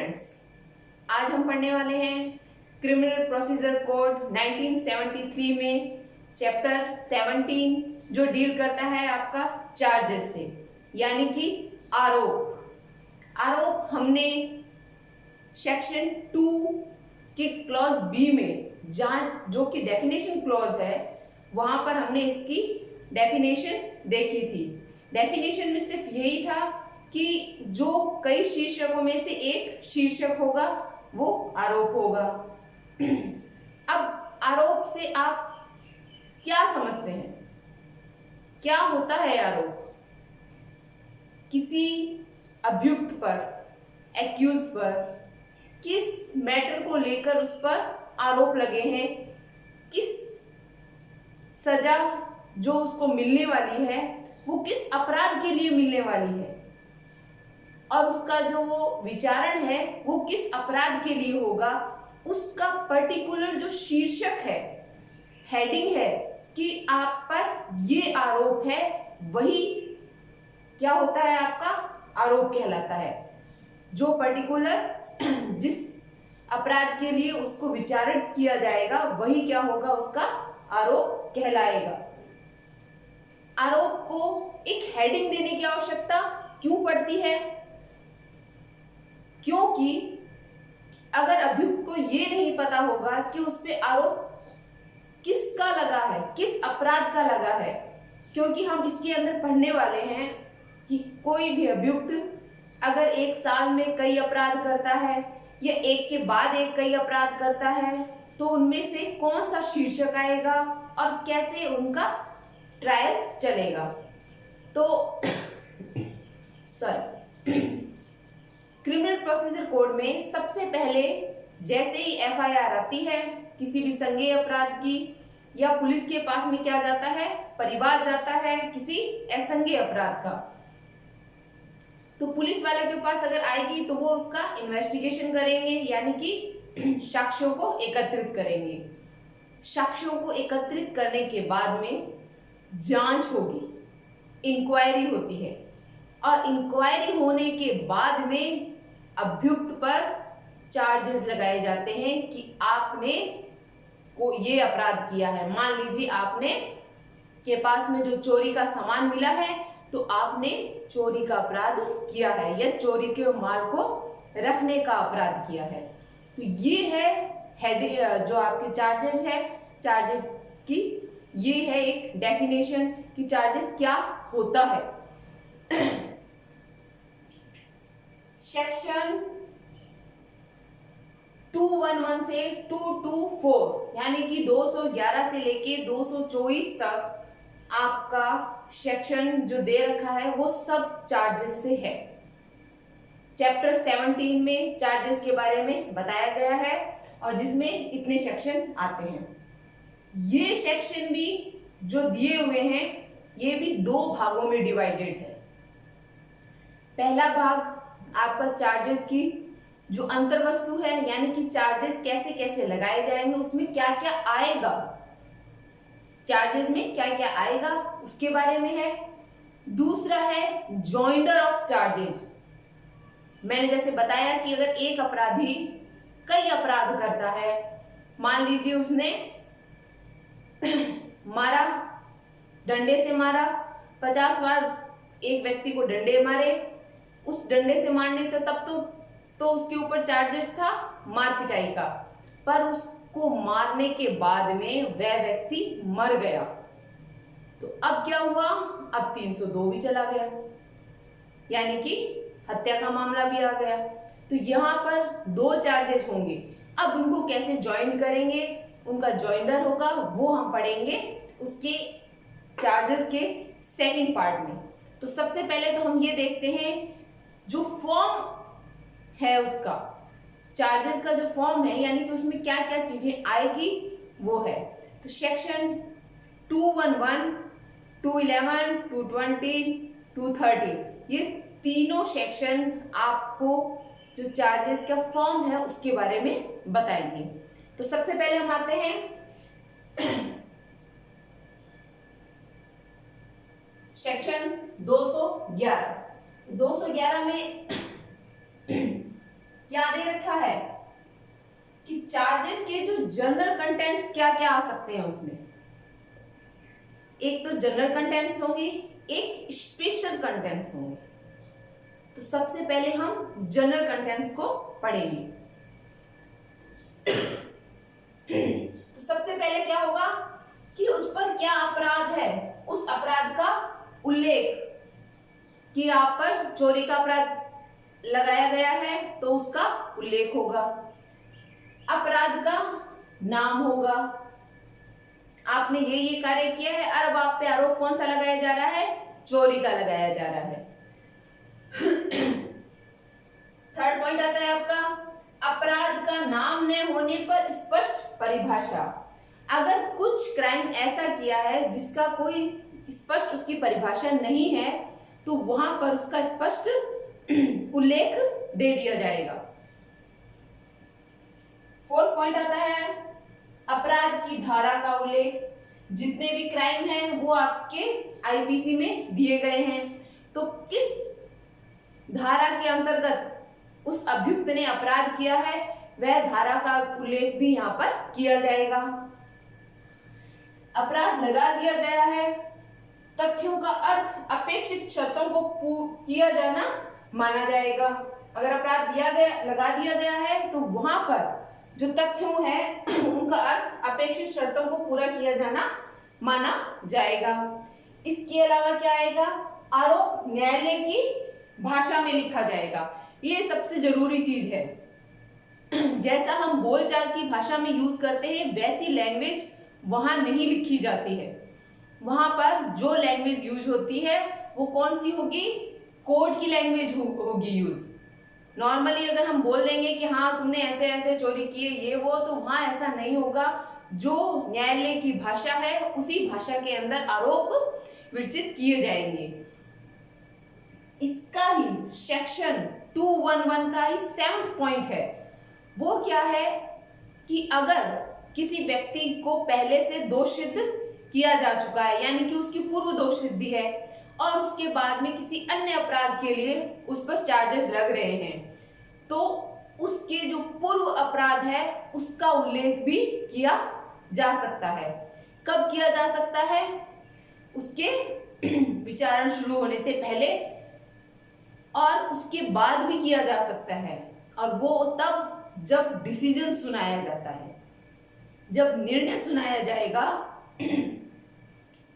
Friends, आज हम पढ़ने वाले हैं क्रिमिनल प्रोसीजर कोड 1973 में चैप्टर 17 जो डील करता है आपका चार्जेस से, यानी कि आरोप हमने सेक्शन 2 के क्लॉज बी में जो कि डेफिनेशन क्लॉज है वहां पर हमने इसकी डेफिनेशन देखी थी। डेफिनेशन में सिर्फ यही था कि जो कई शीर्षकों में से एक शीर्षक होगा वो आरोप होगा। अब आरोप से आप क्या समझते हैं? क्या होता है आरोप? किसी अभियुक्त पर, एक्यूज पर किस मैटर को लेकर उस पर आरोप लगे हैं, किस सजा जो उसको मिलने वाली है वो किस अपराध के लिए मिलने वाली है, और उसका जो वो विचारण है वो किस अपराध के लिए होगा, उसका पर्टिकुलर जो शीर्षक है, हेडिंग है कि आप पर ये आरोप है, वही क्या होता है, आपका आरोप कहलाता है। जो पर्टिकुलर जिस अपराध के लिए उसको विचारण किया जाएगा वही क्या होगा, उसका आरोप कहलाएगा। आरोप को एक हेडिंग देने की आवश्यकता क्यों पड़ती है? क्योंकि अगर अभियुक्त को ये नहीं पता होगा कि उस पे आरोप किसका लगा है, किस अपराध का लगा है, क्योंकि हम इसके अंदर पढ़ने वाले हैं कि कोई भी अभियुक्त अगर एक साल में कई अपराध करता है या एक के बाद एक कई अपराध करता है तो उनमें से कौन सा शीर्षक आएगा और कैसे उनका ट्रायल चलेगा। तो क्रिमिनल प्रोसीजर कोड में सबसे पहले जैसे ही एफआईआर आती है किसी भी संज्ञेय अपराध की, या पुलिस के पास में क्या जाता है, परिवार जाता है किसी असंज्ञेय अपराध का, तो पुलिस वाले के पास अगर आएगी तो वो उसका इन्वेस्टिगेशन करेंगे, यानी कि साक्ष्यों को एकत्रित करेंगे। साक्ष्यों को एकत्रित करने के बाद में जांच होगी, इंक्वायरी होती है, और इंक्वायरी होने के बाद में अभियुक्त पर चार्जेस लगाए जाते हैं कि आपने को ये अपराध किया है। मान लीजिए आपने के पास में जो चोरी का सामान मिला है तो आपने चोरी का अपराध किया है या चोरी के माल को रखने का अपराध किया है। तो ये है हेड जो आपके चार्जेस है, चार्जेस की ये है एक डेफिनेशन कि चार्जेस क्या होता है। सेक्शन 211 से 224 यानी कि 211 से लेके 224 तक आपका सेक्शन जो दे रखा है वो सब चार्जेस से है। चैप्टर 17 में चार्जेस के बारे में बताया गया है और जिसमें इतने सेक्शन आते हैं। ये सेक्शन भी जो दिए हुए हैं ये भी दो भागों में डिवाइडेड है। पहला भाग आपका चार्जेस की जो अंतर वस्तु है, यानी कि चार्जेस कैसे कैसे लगाए जाएंगे, उसमें क्या क्या आएगा, चार्जेस में क्या क्या आएगा उसके बारे में है। दूसरा है जॉइंडर ऑफ चार्जेस। मैंने जैसे बताया कि अगर एक अपराधी कई अपराध करता है, मान लीजिए उसने मारा, डंडे से मारा, 50 बार एक व्यक्ति को डंडे मारे, उस डंडे से मारने तब तो उसके ऊपर चार्जेस था मार पिटाई का, पर उसको मारने के बाद में वह व्यक्ति मर गया तो अब क्या हुआ, अब 302 भी चला गया, यानी कि हत्या का मामला भी आ गया। तो यहाँ पर दो चार्जेस होंगे। अब उनको कैसे ज्वाइन करेंगे, उनका ज्वाइंडर होगा, वो हम पढ़ेंगे उसके चार्जेस के सेकंड पार्ट में। तो सबसे पहले तो हम ये देखते हैं जो फॉर्म है उसका, चार्जेस का जो फॉर्म है, यानी कि उसमें क्या क्या चीजें आएगी वो है। तो सेक्शन 211, 211, 220, 230 ये तीनों सेक्शन आपको जो चार्जेस का फॉर्म है उसके बारे में बताएंगे। तो सबसे पहले हम आते हैं सेक्शन 211। 211 में क्या दे रखा है कि चार्जेस के जो जनरल कंटेंट्स क्या क्या आ सकते हैं उसमें। एक तो जनरल कंटेंट्स होंगे, एक स्पेशल कंटेंट्स होंगे। तो सबसे पहले हम जनरल कंटेंट्स को पढ़ेंगे। तो सबसे पहले क्या होगा कि उस पर क्या अपराध है, उस अपराध का उल्लेख, कि आप पर चोरी का अपराध लगाया गया है तो उसका उल्लेख होगा, अपराध का नाम होगा, आपने ये कार्य किया है और अब आप पे आरोप कौन सा लगाया जा रहा है, चोरी का लगाया जा रहा है। थर्ड पॉइंट आता है आपका अपराध का नाम न होने पर स्पष्ट परिभाषा। अगर कुछ क्राइम ऐसा किया है जिसका कोई स्पष्ट उसकी परिभाषा नहीं है तो वहां पर उसका स्पष्ट उल्लेख दे दिया जाएगा। फोर्थ पॉइंट आता है अपराध की धारा का उल्लेख। जितने भी क्राइम हैं वो आपके आईपीसी में दिए गए हैं, तो किस धारा के अंतर्गत उस अभियुक्त ने अपराध किया है वह धारा का उल्लेख भी यहाँ पर किया जाएगा। अपराध लगा दिया गया है, तथ्यों का अर्थ अपेक्षित शर्तों को किया जाना माना जाएगा। अगर अपराध लगा दिया गया है तो वहां पर जो तथ्यों है उनका अर्थ अपेक्षित शर्तों को पूरा किया जाना माना जाएगा। इसके अलावा क्या आएगा, आरोप न्यायालय की भाषा में लिखा जाएगा। ये सबसे जरूरी चीज है। जैसा हम बोलचाल की भाषा में यूज करते हैं वैसी लैंग्वेज वहां नहीं लिखी जाती है। वहां पर जो लैंग्वेज यूज होती है वो कौन सी होगी, कोड की लैंग्वेज होगी यूज। नॉर्मली अगर हम बोल देंगे कि हाँ तुमने ऐसे ऐसे चोरी किए ये वो, तो वहां ऐसा नहीं होगा। जो न्यायालय की भाषा है उसी भाषा के अंदर आरोप विरचित किए जाएंगे। इसका ही सेक्शन 211 का ही 7th पॉइंट है, वो क्या है कि अगर किसी व्यक्ति को पहले से दोष सिद्ध किया जा चुका है, यानी कि उसकी पूर्व दोष सिद्धि है और उसके बाद में किसी अन्य अपराध के लिए उस पर चार्जेस लग रहे हैं, तो उसके जो पूर्व अपराध है उसका उल्लेख भी किया जा सकता है। कब किया जा सकता है, उसके विचारण शुरू होने से पहले और उसके बाद भी किया जा सकता है। और वो तब जब डिसीजन सुनाया जाता है, जब निर्णय सुनाया जाएगा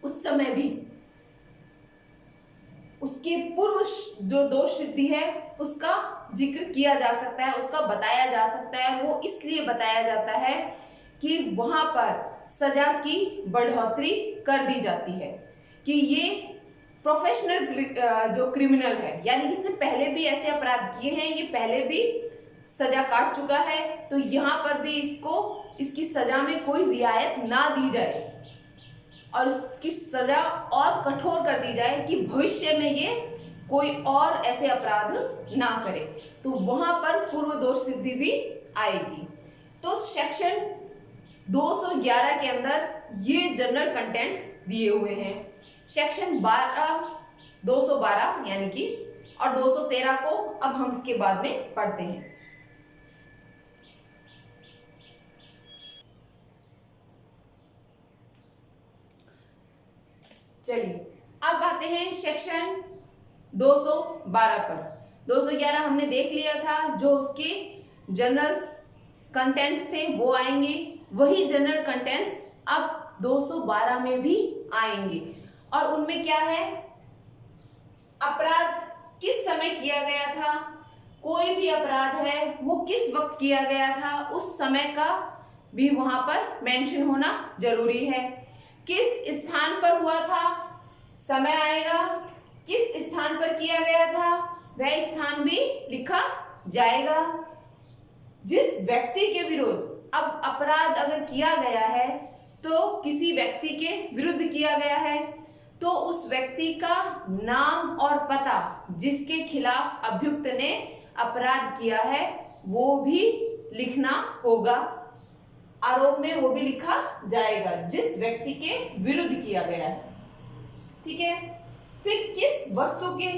उस समय भी उसके पूर्व जो दोष सिद्धि है उसका जिक्र किया जा सकता है, उसका बताया जा सकता है। वो इसलिए बताया जाता है कि वहां पर सजा की बढ़ोतरी कर दी जाती है कि ये प्रोफेशनल जो क्रिमिनल है, यानी इसने पहले भी ऐसे अपराध किए हैं, ये पहले भी सजा काट चुका है, तो यहाँ पर भी इसको इसकी सजा में कोई रियायत ना दी जाए और इसकी सजा और कठोर कर दी जाए कि भविष्य में ये कोई और ऐसे अपराध ना करे। तो वहां पर पूर्व दोष सिद्धि भी आएगी। तो सेक्शन 211 के अंदर ये जनरल कंटेंट्स दिए हुए हैं। सेक्शन 212 यानी कि और 213 को अब हम इसके बाद में पढ़ते हैं। चलिए अब आते हैं सेक्शन 212 पर। 211 हमने देख लिया था, जो उसके जनरल कंटेंट्स थे वो आएंगे, वही जनरल कंटेंट्स अब 212 में भी आएंगे। और उनमें क्या है, अपराध किस समय किया गया था, कोई भी अपराध है वो किस वक्त किया गया था उस समय का भी वहां पर मेंशन होना जरूरी है। किस स्थान पर हुआ था, समय आएगा, किस स्थान पर किया गया था वह स्थान भी लिखा जाएगा। जिस व्यक्ति के विरुद्ध अब अपराध अगर किया गया है तो किसी व्यक्ति के विरुद्ध किया गया है तो उस व्यक्ति का नाम और पता जिसके खिलाफ अभियुक्त ने अपराध किया है वो भी लिखना होगा। आरोप में वो भी लिखा जाएगा जिस व्यक्ति के विरुद्ध किया गया है। ठीक है, फिर किस वस्तु के,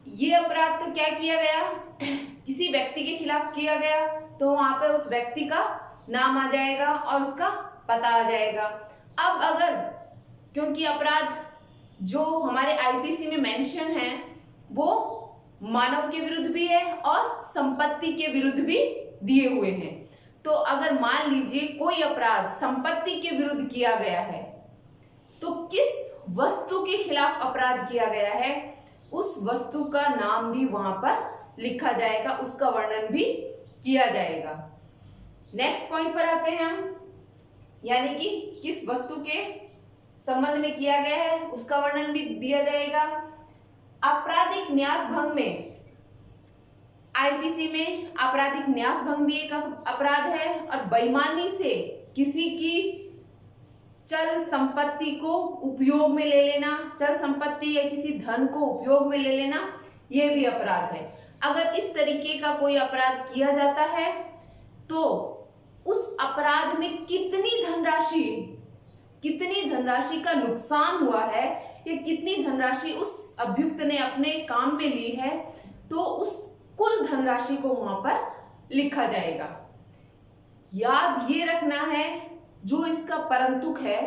ये अपराध तो क्या किया गया, किसी व्यक्ति के खिलाफ किया गया तो वहां पे उस व्यक्ति का नाम आ जाएगा और उसका पता आ जाएगा। अब अगर, क्योंकि अपराध जो हमारे आईपीसी में मेंशन है वो मानव के विरुद्ध भी है और संपत्ति के विरुद्ध भी दिए हुए हैं, तो अगर मान लीजिए कोई अपराध संपत्ति के विरुद्ध किया गया है तो किस वस्तु के खिलाफ अपराध किया गया है उस वस्तु का नाम भी वहां पर लिखा जाएगा, उसका वर्णन भी किया जाएगा। नेक्स्ट पॉइंट पर आते हैं हम, यानी कि किस वस्तु के संबंध में किया गया है उसका वर्णन भी दिया जाएगा। आपराधिक न्यास भंग में, आईपीसी में आपराधिक न्यास भंग भी एक अपराध है और बेईमानी से किसी की चल संपत्ति को उपयोग में ले लेना, चल संपत्ति या किसी धन को उपयोग में ले लेना, यह भी अपराध है। अगर इस तरीके का कोई अपराध किया जाता है तो उस अपराध में कितनी धनराशि का नुकसान हुआ है या कितनी धनराशि उस अभियुक्त ने अपने काम में ली है, तो उस कुल धनराशि को वहां पर लिखा जाएगा। याद ये रखना है जो इसका परंतुक है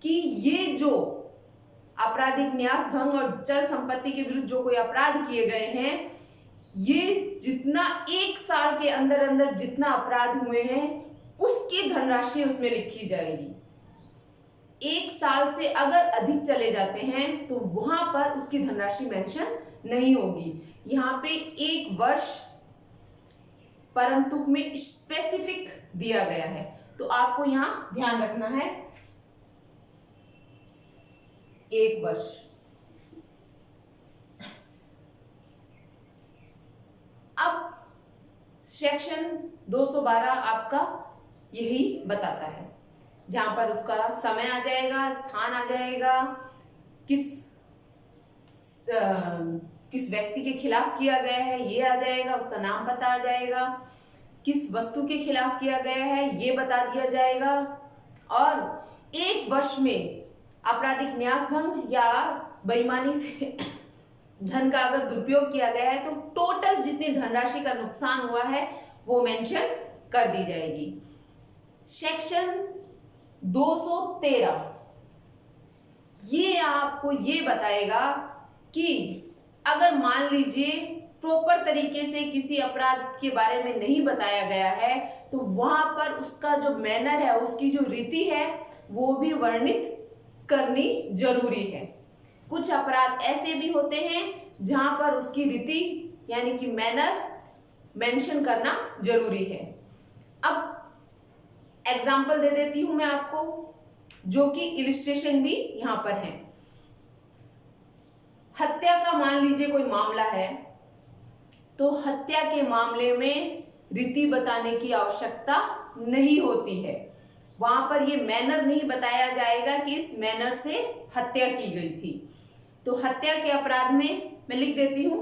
कि ये जो आपराधिक न्यास भंग और चल संपत्ति के विरुद्ध जो कोई अपराध किए गए हैं, ये जितना एक साल के अंदर अंदर जितना अपराध हुए हैं उसकी धनराशि उसमें लिखी जाएगी। एक साल से अगर अधिक चले जाते हैं तो वहां पर उसकी धनराशि मेंशन नहीं होगी। यहाँ पे एक वर्ष परंतुक में स्पेसिफिक दिया गया है, तो आपको यहां ध्यान रखना है 1 वर्ष। अब सेक्शन 212 आपका यही बताता है, जहां पर उसका समय आ जाएगा, स्थान आ जाएगा, किस व्यक्ति के खिलाफ किया गया है ये आ जाएगा, उसका नाम पता आ जाएगा, किस वस्तु के खिलाफ किया गया है ये बता दिया जाएगा, और 1 वर्ष में आपराधिक न्यास भंग या बेईमानी से धन का अगर दुरुपयोग किया गया है तो टोटल जितनी धनराशि का नुकसान हुआ है वो मेंशन कर दी जाएगी। सेक्शन 213 ये आपको ये बताएगा कि अगर मान लीजिए प्रॉपर तरीके से किसी अपराध के बारे में नहीं बताया गया है तो वहां पर उसका जो मैनर है, उसकी जो रीति है वो भी वर्णित करनी जरूरी है। कुछ अपराध ऐसे भी होते हैं जहां पर उसकी रीति यानी कि मैनर मेंशन करना जरूरी है। अब एग्जाम्पल दे देती हूं मैं आपको, जो कि इलिस्ट्रेशन भी यहां पर है। हत्या का मान लीजिए कोई मामला है तो हत्या के मामले में रीति बताने की आवश्यकता नहीं होती है। वहां पर ये मैनर नहीं बताया जाएगा कि इस मैनर से हत्या की गई थी। तो हत्या के अपराध में मैं लिख देती हूं,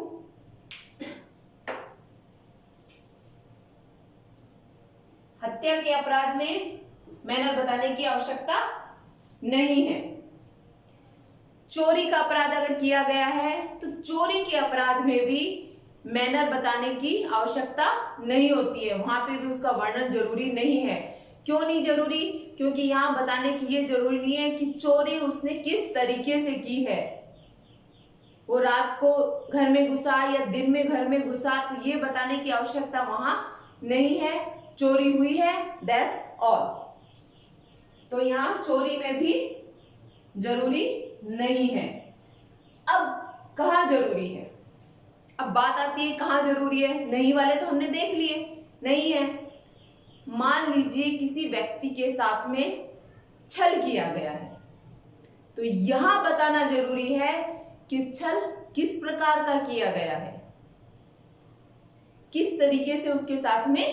हत्या के अपराध में मैनर बताने की आवश्यकता नहीं है। चोरी का अपराध अगर किया गया है तो चोरी के अपराध में भी मैनर बताने की आवश्यकता नहीं होती है, वहां पे भी उसका वर्णन जरूरी नहीं है। क्यों नहीं जरूरी? क्योंकि यहां बताने की ये जरूरी नहीं है कि चोरी उसने किस तरीके से की है, वो रात को घर में घुसा या दिन में घर में घुसा, तो ये बताने की आवश्यकता वहां नहीं है। चोरी हुई है, दैट्स ऑल। तो यहां चोरी में भी जरूरी नहीं है। अब कहां जरूरी है? अब बात आती है कहां जरूरी है। नहीं वाले तो हमने देख लिए, नहीं है। मान लीजिए किसी व्यक्ति के साथ में छल किया गया है, तो यहां बताना जरूरी है कि छल किस प्रकार का किया गया है, किस तरीके से उसके साथ में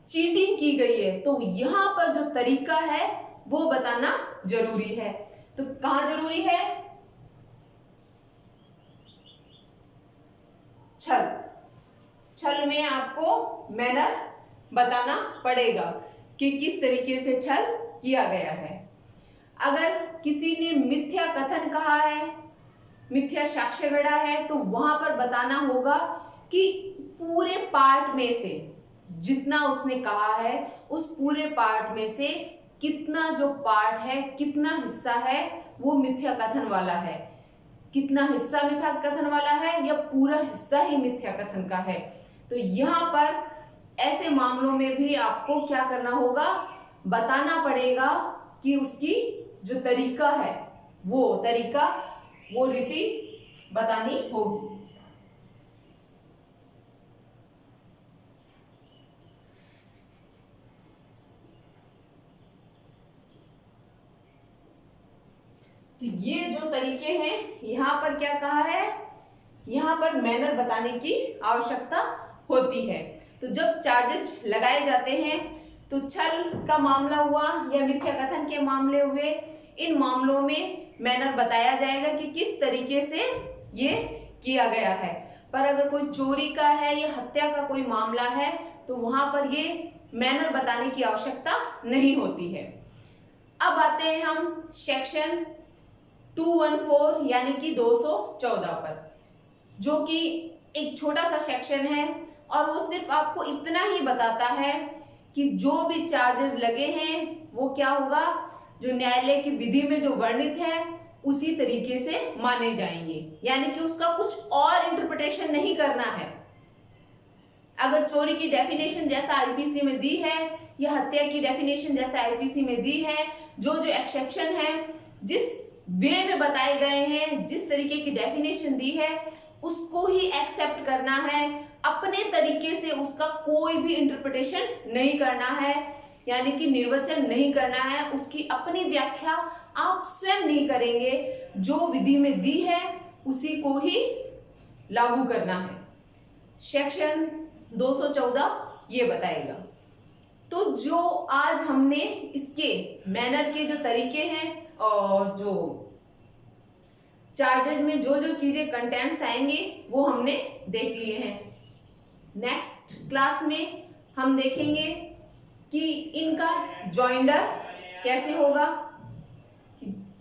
चीटिंग की गई है। तो यहां पर जो तरीका है वो बताना जरूरी है। तो कहां जरूरी है? छल में आपको मैनर बताना पड़ेगा कि किस तरीके से छल किया गया है। अगर किसी ने मिथ्या कथन कहा है, मिथ्या साक्ष्य गढ़ा है, तो वहां पर बताना होगा कि पूरे पार्ट में से जितना उसने कहा है, उस पूरे पार्ट में से कितना जो पार्ट है, कितना हिस्सा है वो मिथ्या कथन वाला है, कितना हिस्सा मिथ्या कथन वाला है या पूरा हिस्सा ही मिथ्या कथन का है। तो यहाँ पर ऐसे मामलों में भी आपको क्या करना होगा, बताना पड़ेगा कि उसकी जो तरीका है वो रीति बतानी होगी। तो ये जो तरीके हैं, यहाँ पर क्या कहा है, यहाँ पर मैनर बताने की आवश्यकता होती है। तो जब चार्जेस लगाए जाते हैं तो छल का मामला हुआ या मिथ्या कथन के मामले हुए, इन मामलों में मैनर बताया जाएगा कि किस तरीके से ये किया गया है। पर अगर कोई चोरी का है या हत्या का कोई मामला है तो वहां पर ये मैनर बताने की आवश्यकता नहीं होती है। अब आते हैं हम सेक्शन 214 यानी कि 214 पर, जो कि एक छोटा सा सेक्शन है और वो सिर्फ आपको इतना ही बताता है कि जो भी चार्जेस लगे हैं वो क्या होगा, जो न्यायालय की विधि में जो वर्णित है उसी तरीके से माने जाएंगे, यानी कि उसका कुछ और इंटरप्रिटेशन नहीं करना है। अगर चोरी की डेफिनेशन जैसा आईपीसी में दी है या हत्या की डेफिनेशन जैसा आईपीसी में दी है, जो जो एक्सेप्शन है, जिस वे में बताए गए हैं, जिस तरीके की डेफिनेशन दी है उसको ही एक्सेप्ट करना है, अपने तरीके से उसका कोई भी इंटरप्रिटेशन नहीं करना है, यानी कि निर्वचन नहीं करना है, उसकी अपनी व्याख्या आप स्वयं नहीं करेंगे, जो विधि में दी है उसी को ही लागू करना है। सेक्शन 214 ये बताएगा। तो जो आज हमने इसके मैनर के जो तरीके हैं और जो चार्जेस में जो जो चीजें कंटेंट्स आएंगे वो हमने देख लिए हैं। नेक्स्ट क्लास में हम देखेंगे कि इनका जॉइंडर कैसे होगा,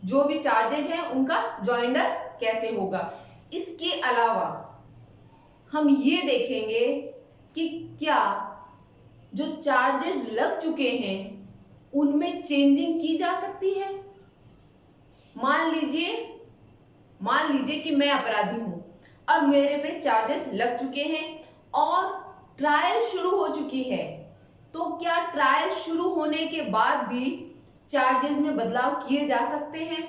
जो भी चार्जेस हैं उनका जॉइंडर कैसे होगा। इसके अलावा हम ये देखेंगे कि क्या जो चार्जेस लग चुके हैं उनमें चेंजिंग की जा सकती है। मान लीजिए कि मैं अपराधी हूं और मेरे पे चार्जेस लग चुके हैं और ट्रायल शुरू हो चुकी है, तो क्या ट्रायल शुरू होने के बाद भी चार्जेस में बदलाव किए जा सकते हैं,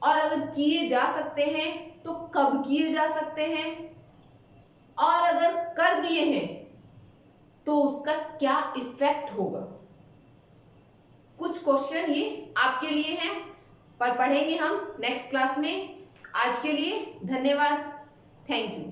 और अगर किए जा सकते हैं तो कब किए जा सकते हैं, और अगर कर दिए हैं तो उसका क्या इफेक्ट होगा। कुछ क्वेश्चन ये आपके लिए हैं, पर पढ़ेंगे हम नेक्स्ट क्लास में। आज के लिए धन्यवाद, थैंक यू।